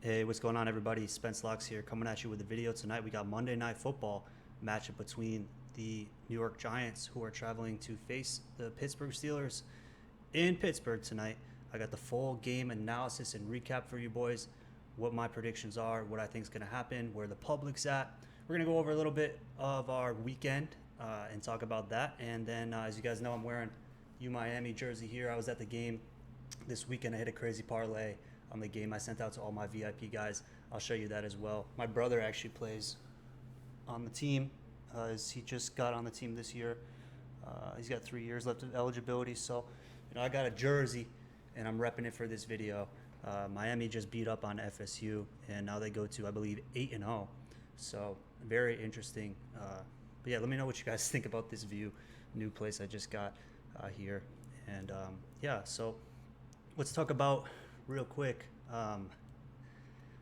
Hey, what's going on, everybody? Spence Locks here, coming at you with a video tonight. We got Monday Night Football matchup between the New York Giants, who are traveling to face the Pittsburgh Steelers in Pittsburgh tonight. I got the full game analysis and recap for you boys, what my predictions are, what I think is going to happen, where the public's at. We're going to go over a little bit of our weekend and talk about that. And then, as you guys know, I'm wearing Miami jersey here. I was at the game this weekend. I hit a crazy parlay on the game I sent out to all my VIP guys. I'll show you that as well. My brother actually plays on the team. He just got on the team this year. He's got 3 years left of eligibility. So, I got a jersey, and I'm repping it for this video. Miami just beat up on FSU, and now they go to, I believe, 8-0. So, very interesting. But yeah, let me know what you guys think about this new place I just got here. And yeah, so let's talk about real quick.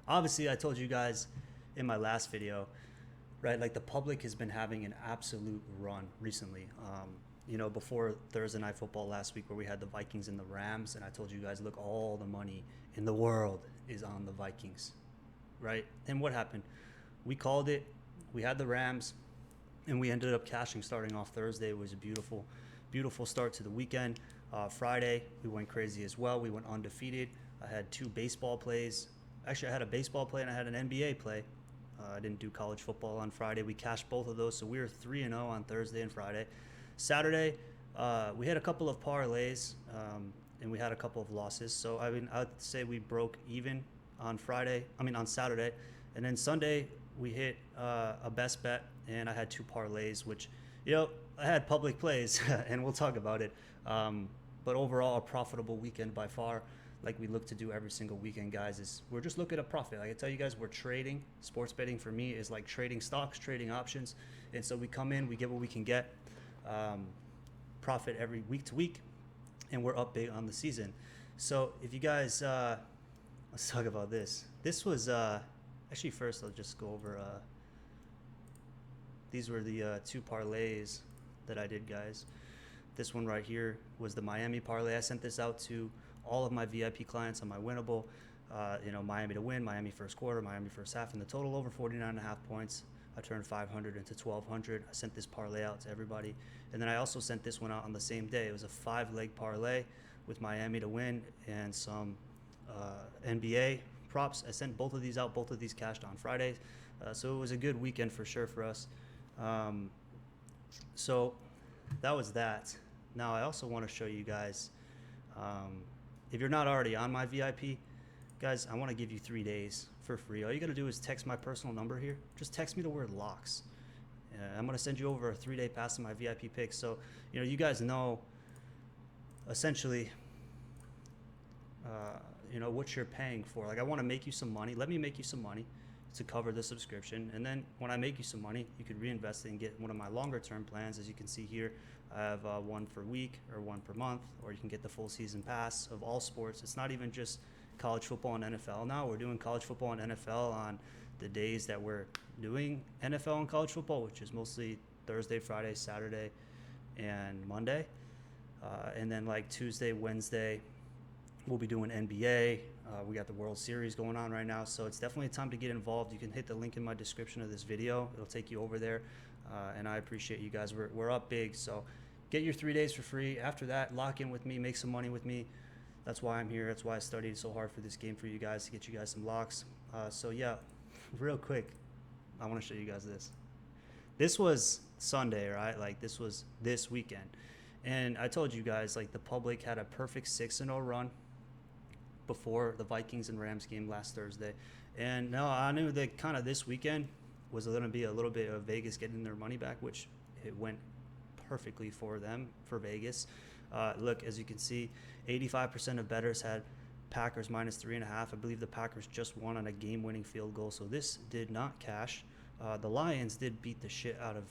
Obviously, I told you guys in my last video, right? Like, the public has been having an absolute run recently. Before Thursday Night Football last week, where we had the Vikings and the Rams, and I told you guys, look, all the money in the world is on the Vikings, right? And what happened? We called it. We had the Rams, and we ended up cashing starting off Thursday. It was a beautiful, beautiful start to the weekend. Friday, we went crazy as well. We went undefeated. I had 2 baseball plays. Actually, I had a baseball play and I had an NBA play. I didn't do college football on Friday. We cashed both of those, so we were 3-0 on Thursday and Friday. Saturday, we had a couple of parlays, and we had a couple of losses. So, I'd say we broke even on Saturday. And then Sunday, we hit a best bet, and I had 2 parlays, which, I had public plays, and we'll talk about it. But overall, a profitable weekend by far. Like we look to do every single weekend, guys, is we're just looking at profit. Like I tell you guys, we're trading. Sports betting for me is like trading stocks, trading options. And so we come in, we get what we can get, profit every week to week, and we're up big on the season. So if you guys, let's talk about this. This was, actually first I'll just go over, these were the 2 parlays that I did, guys. This one right here was the Miami parlay. I sent this out to all of my VIP clients on my winnable. Miami to win, Miami first quarter, Miami first half, and the total over 49.5 points. I turned 500 into 1,200. I sent this parlay out to everybody. And then I also sent this one out on the same day. It was a 5-leg parlay with Miami to win and some NBA props. I sent both of these out. Both of these cashed on Fridays. So it was a good weekend for sure for us. So that was that. Now I also want to show you guys, if you're not already on my VIP, guys, I want to give you 3 days for free. All you got to do is text my personal number here. Just text me the word locks. I'm going to send you over a 3-day pass to my VIP picks. So, you guys know essentially, what you're paying for. Like, I want to make you some money. Let me make you some money to cover the subscription. And then when I make you some money, you could reinvest it and get one of my longer term plans. As you can see here, I have one per week or one per month, or you can get the full season pass of all sports. It's not even just college football and NFL now. We're doing college football and NFL on the days that we're doing NFL and college football, which is mostly Thursday, Friday, Saturday, and Monday. And then like Tuesday, Wednesday, we'll be doing NBA. We got the World Series going on right now, so it's definitely time to get involved. You can hit the link in my description of this video. It'll take you over there, and I appreciate you guys. We're up big, so get your 3 days for free. After that, lock in with me, make some money with me. That's why I'm here. That's why I studied so hard for this game for you guys, to get you guys some locks. So yeah, real quick, I want to show you guys this. This was Sunday, right? Like, this was this weekend. And I told you guys, like, the public had a perfect 6-0 run before the Vikings and Rams game last Thursday. And now I knew that kind of this weekend was going to be a little bit of Vegas getting their money back, which it went perfectly for them, for Vegas. Look, as you can see, 85% of bettors had Packers minus 3.5. I believe the Packers just won on a game-winning field goal, so this did not cash. The Lions did beat the shit out of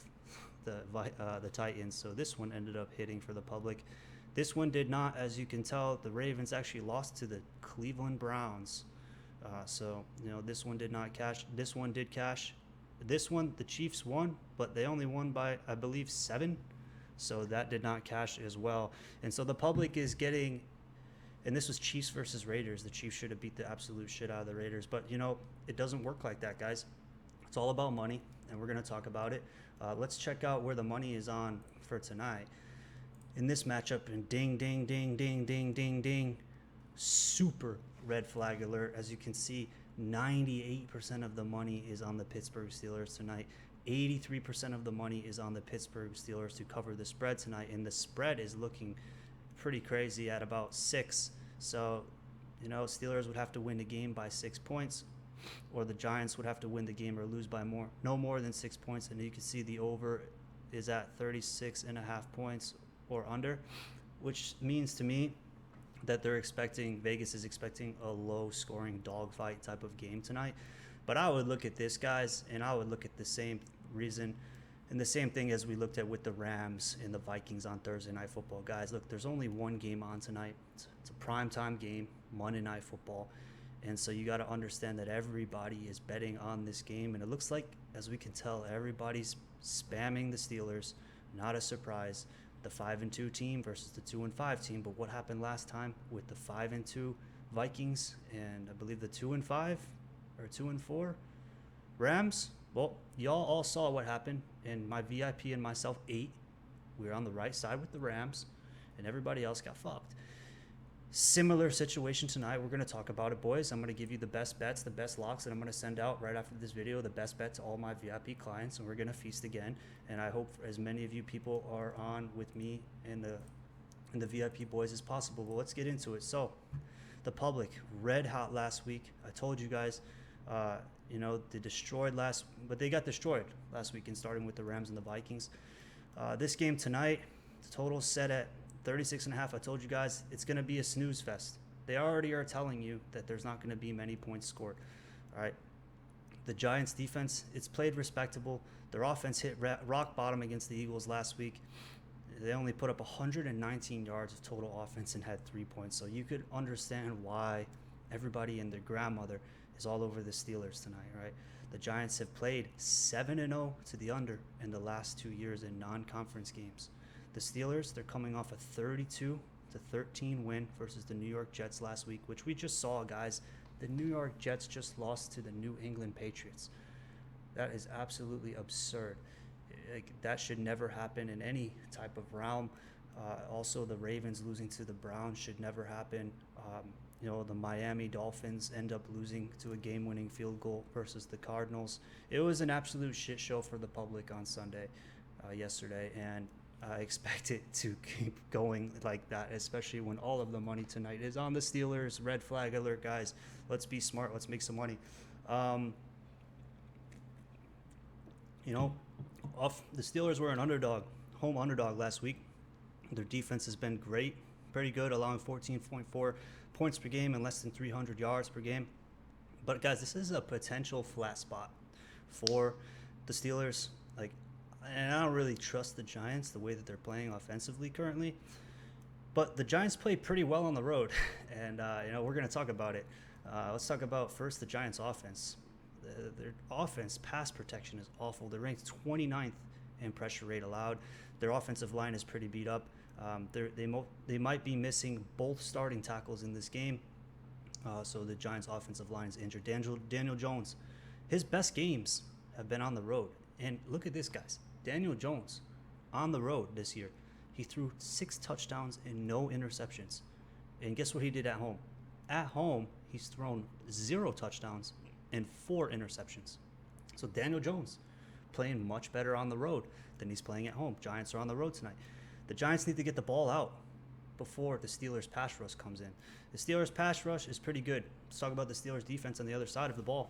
the Titans, so this one ended up hitting for the public. This one did not. As you can tell, the Ravens actually lost to the Cleveland Browns. So, this one did not cash. This one did cash. This one, the Chiefs won, but they only won by, I believe, 7. So that did not cash as well. And so the public is getting And this was Chiefs versus Raiders. The Chiefs should have beat the absolute shit out of the Raiders. But, it doesn't work like that, guys. It's all about money, and we're going to talk about it. Let's check out where the money is on for tonight. In this matchup, and ding, ding, ding, ding, ding, ding, ding, super red flag alert. As you can see, 98% of the money is on the Pittsburgh Steelers tonight. 83% of the money is on the Pittsburgh Steelers to cover the spread tonight, and the spread is looking pretty crazy at about 6. So, Steelers would have to win the game by 6 points, or the Giants would have to win the game or lose by no more than 6 points. And you can see the over is at 36.5 points or under, which means to me that Vegas is expecting a low-scoring dogfight type of game tonight. But I would look at this, guys, and I would look at the same reason and the same thing as we looked at with the Rams and the Vikings on Thursday Night Football. Guys, look, there's only one game on tonight. It's a primetime game, Monday Night Football. And so you got to understand that everybody is betting on this game. And it looks like, as we can tell, everybody's spamming the Steelers. Not a surprise. The 5-2 team versus the 2-5 team. But what happened last time with the 5-2 Vikings and I believe the 2-5 or 2-4 Rams? Well, y'all all saw what happened, and my VIP and myself ate. We were on the right side with the Rams, and everybody else got fucked. Similar situation tonight. We're going to talk about it, boys. I'm going to give you the best bets, the best locks that I'm going to send out right after this video, the best bet to all my VIP clients, and we're going to feast again. And I hope as many of you people are on with me and the VIP boys as possible. But let's get into it. So, the public, red hot last week. I told you guys, they got destroyed last weekend, starting with the Rams and the Vikings. This game tonight, the total set at 36.5. I told you guys it's going to be a snooze fest. They already are telling you that there's not going to be many points scored. All right. The Giants defense, it's played respectable. Their offense hit rock bottom against the Eagles last week. They only put up 119 yards of total offense and had 3 points. So you could understand why everybody and their grandmother is all over the Steelers tonight, right? The Giants have played 7-0 to the under in the last 2 years in non-conference games. The Steelers, they're coming off a 32-13 win versus the New York Jets last week, which we just saw, guys. The New York Jets just lost to the New England Patriots. That is absolutely absurd. That should never happen in any type of realm. Also, the Ravens losing to the Browns should never happen. The Miami Dolphins end up losing to a game-winning field goal versus the Cardinals. It was an absolute shit show for the public on Sunday, yesterday, and I expect it to keep going like that, especially when all of the money tonight is on the Steelers. Red flag alert, guys. Let's be smart. Let's make some money. The Steelers were an home underdog last week. Their defense has been great, pretty good, allowing 14.4 points per game and less than 300 yards per game. But guys, this is a potential flat spot for the Steelers. And I don't really trust the Giants the way that they're playing offensively currently. But the Giants play pretty well on the road, and we're going to talk about it. Let's talk about first the Giants' offense. Their offense pass protection is awful. They're ranked 29th in pressure rate allowed. Their offensive line is pretty beat up. They might be missing both starting tackles in this game. So the Giants' offensive line is injured. Daniel Jones, his best games have been on the road. And look at this, guys. Daniel Jones on the road this year. He threw 6 touchdowns and no interceptions. And guess what he did at home? At home, he's thrown 0 touchdowns and 4 interceptions. So Daniel Jones playing much better on the road than he's playing at home. Giants are on the road tonight. The Giants need to get the ball out before the Steelers' pass rush comes in. The Steelers' pass rush is pretty good. Let's talk about the Steelers' defense on the other side of the ball.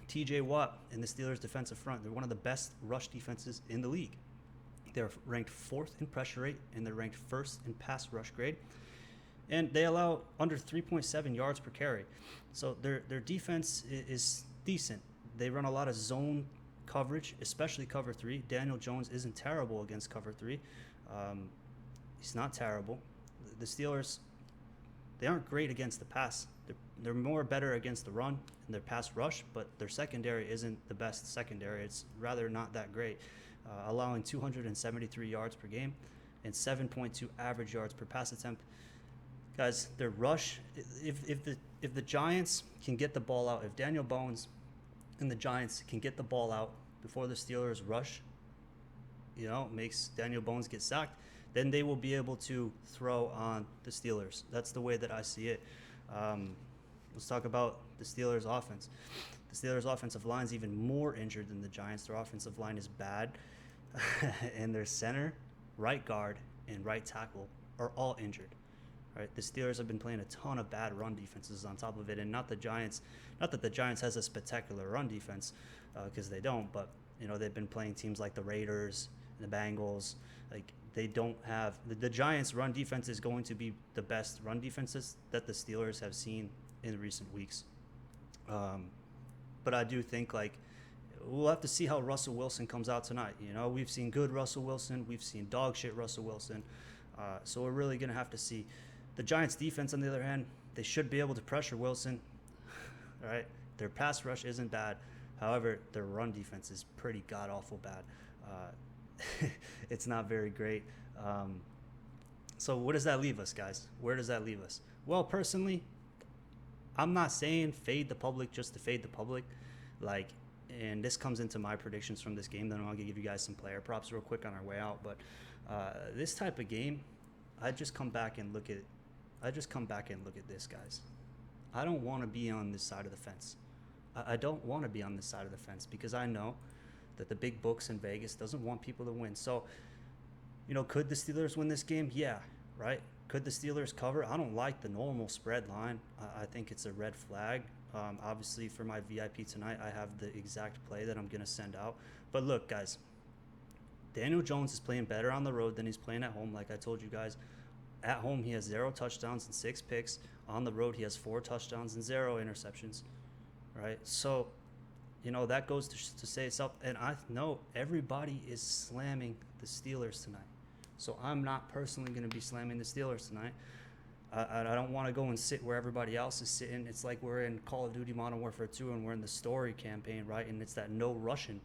TJ Watt and the Steelers' defensive front, they're one of the best rush defenses in the league. They're ranked 4th in pressure rate, and they're ranked 1st in pass rush grade. And they allow under 3.7 yards per carry. So their defense is decent. They run a lot of zone coverage, especially cover 3. Daniel Jones isn't terrible against cover 3. He's not terrible. The Steelers, they aren't great against the pass. They're more better against the run and their pass rush, but their secondary isn't the best secondary. It's rather not that great, allowing 273 yards per game and 7.2 average yards per pass attempt. Guys, their rush. If the Giants can get the ball out, if Daniel Bones and the Giants can get the ball out before the Steelers rush, makes Daniel Bones get sacked, then they will be able to throw on the Steelers. That's the way that I see it. Let's talk about the Steelers' offense. The Steelers' offensive line is even more injured than the Giants. Their offensive line is bad, and their center, right guard, and right tackle are all injured. Right? The Steelers have been playing a ton of bad run defenses on top of it, and not the Giants. Not that the Giants has a spectacular run defense, because they don't. But they've been playing teams like the Raiders and the Bengals. Like they don't have the Giants' run defense is going to be the best run defenses that the Steelers have seen in recent weeks. But I do think we'll have to see how Russell Wilson comes out tonight. We've seen good Russell Wilson, we've seen dog shit Russell Wilson, so we're really gonna have to see. The Giants' defense, on the other hand, they should be able to pressure Wilson. All right, their pass rush isn't bad. However, their run defense is pretty god awful bad. It's not very great. So what does that leave us, guys? Where does that leave us? Well, personally, I'm not saying fade the public just to fade the public. And this comes into my predictions from this game. Then I'll give you guys some player props real quick on our way out. But this type of game, I just come back and look at this, guys. I don't want to be on this side of the fence. I don't want to be on this side of the fence because I know that the big books in Vegas doesn't want people to win. So, could the Steelers win this game? Yeah, right? Could the Steelers cover? I don't like the normal spread line. I think it's a red flag. Obviously, for my VIP tonight, I have the exact play that I'm going to send out. But look, guys, Daniel Jones is playing better on the road than he's playing at home, like I told you guys. At home, he has 0 touchdowns and 6 picks. On the road, he has 4 touchdowns and 0 interceptions, right? So, that goes to say itself. And I know everybody is slamming the Steelers tonight. So I'm not personally going to be slamming the Steelers tonight. I don't want to go and sit where everybody else is sitting. It's like we're in Call of Duty Modern Warfare 2 and we're in the story campaign, right? And it's that no Russian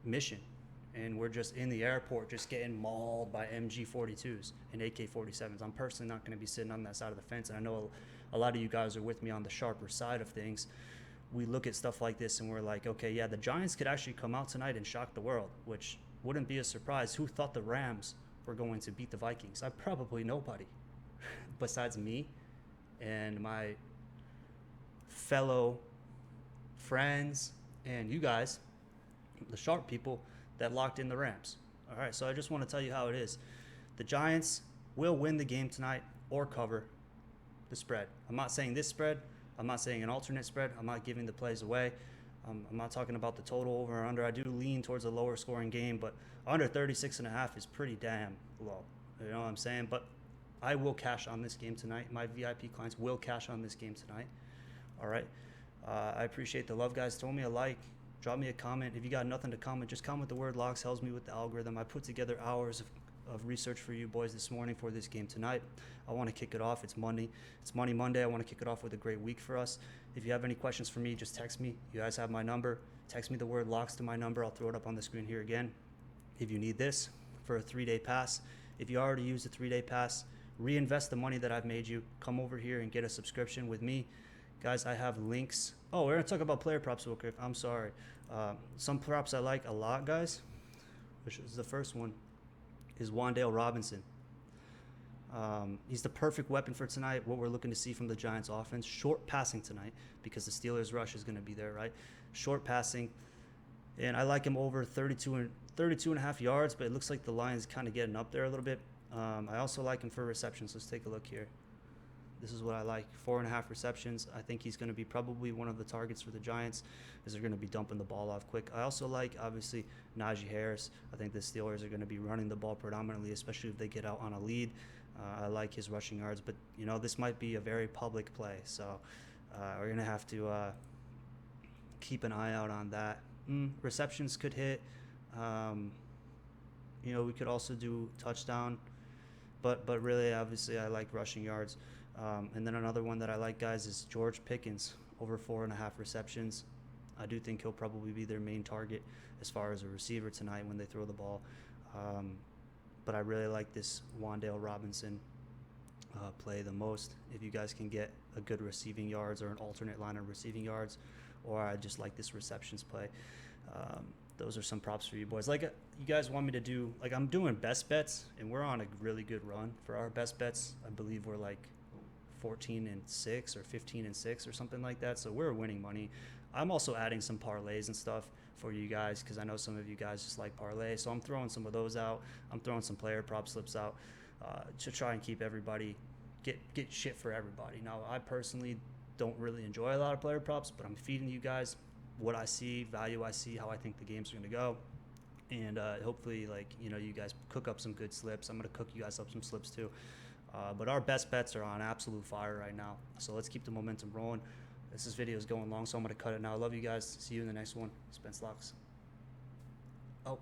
mission. And we're just in the airport just getting mauled by MG42s and AK-47s. I'm personally not going to be sitting on that side of the fence. And I know a lot of you guys are with me on the sharper side of things. We look at stuff like this and we're like, okay, yeah, the Giants could actually come out tonight and shock the world, which wouldn't be a surprise. Who thought the Rams were going to beat the Vikings? Probably nobody besides me and my fellow friends and you guys, the sharp people that locked in the Rams. All right, so I just want to tell you how it is. The Giants will win the game tonight or cover the spread. I'm not saying this spread. I'm not saying an alternate spread. I'm not giving the plays away. I'm not talking about the total over or under. I do lean towards a lower scoring game, but under 36.5 is pretty damn low. You know what I'm saying? But I will cash on this game tonight. My VIP clients will cash on this game tonight. All right. I appreciate the love, guys. Throw me a like. Drop me a comment. If you got nothing to comment, just comment the word locks. Helps me with the algorithm. I put together hours of research for you boys this morning for this game tonight. I want to kick it off. It's Monday. It's Money Monday. I want to kick it off with a great week for us. If you have any questions for me, just text me. You guys have my number. Text me the word locks to my number. I'll throw it up on the screen here again. If you need this for a 3-day pass, if you already used a 3-day pass, reinvest the money that I've made you. Come over here and get a subscription with me. Guys, I have links. Oh, we're going to talk about player props real quick. I'm sorry. Some props I like a lot, guys, which is the first one, is Wan'Dale Robinson. He's the perfect weapon for tonight, what we're looking to see from the Giants offense. Short passing tonight because the Steelers rush is going to be there, right? Short passing. And I like him over 32 and a half yards, but it looks like the line's kind of getting up there a little bit. I also like him for receptions. Let's take a look here. This is what I like. 4.5 receptions. I think he's going to be probably one of the targets for the Giants as they're going to be dumping the ball off quick. I also like, obviously, Najee Harris. I think the Steelers are going to be running the ball predominantly, especially if they get out on a lead. I like his rushing yards, but, this might be a very public play. So we're going to have to keep an eye out on that. Receptions could hit. We could also do touchdown. But really, obviously, I like rushing yards. And then another one that I like, guys, is George Pickens, over 4.5 receptions. I do think he'll probably be their main target as far as a receiver tonight when they throw the ball. But I really like this Wan'Dale Robinson play the most. If you guys can get a good receiving yards or an alternate line of receiving yards, or I just like this receptions play. Those are some props for you boys. Like you guys want me to do, like I'm doing best bets, and we're on a really good run for our best bets. I believe we're like 14-6 or 15-6 or something like that. So we're winning money. I'm also adding some parlays and stuff for you guys because I know some of you guys just like parlay. So I'm throwing some of those out. I'm throwing some player prop slips out to try and keep everybody get shit for everybody. Now I personally don't really enjoy a lot of player props, but I'm feeding you guys what I see, value I see, how I think the games are going to go. And hopefully, like, you know, you guys cook up some good slips. I'm going to cook you guys up some slips too. But our best bets are on absolute fire right now. So let's keep the momentum rolling. This video is going long, so I'm going to cut it now. I love you guys. See you in the next one. Spence Locks. Oh.